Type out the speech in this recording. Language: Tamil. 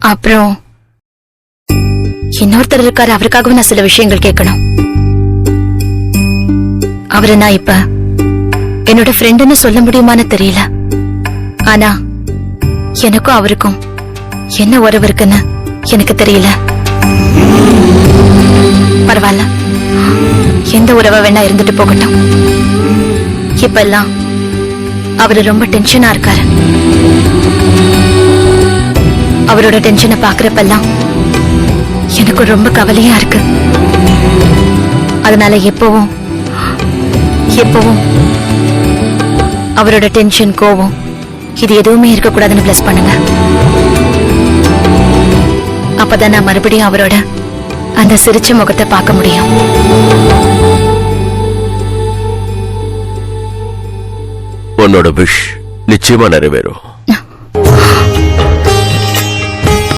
அப்புறம் இன்னொருத்தர் இருக்காரு, அவருக்காகவும் நான் சில விஷயங்கள் கேட்கணும். அவரை நான் இப்ப என்னோட ஃப்ரெண்டுன்னு சொல்ல முடியுமான்னு தெரியல. ஆனா எனக்கும் அவருக்கும் என்ன உறவு இருக்குன்னு எனக்கு தெரியல. பரவாயில்ல, எந்த உறவை வேணா இருந்துட்டு போகட்டும். இப்ப எல்லாம் அவரு ரொம்ப டென்ஷனா இருக்காரு. அவரோட டென்ஷனை பாக்குறப்பெல்லாம் எனக்கு ரொம்ப கவலையா இருக்கு. அதனால எப்பவும் அவரோட டென்ஷன், கோவம் இது எதுவுமே இருக்கக்கூடாதுன்னு பிளஸ் பண்ணுங்க. அப்பதான் நான் மறுபடியும் அவரோட அந்த சிரிச்ச முகத்தை பார்க்க முடியும். உன்னோட விஷ் நிச்சயமா நிறைவேறும்.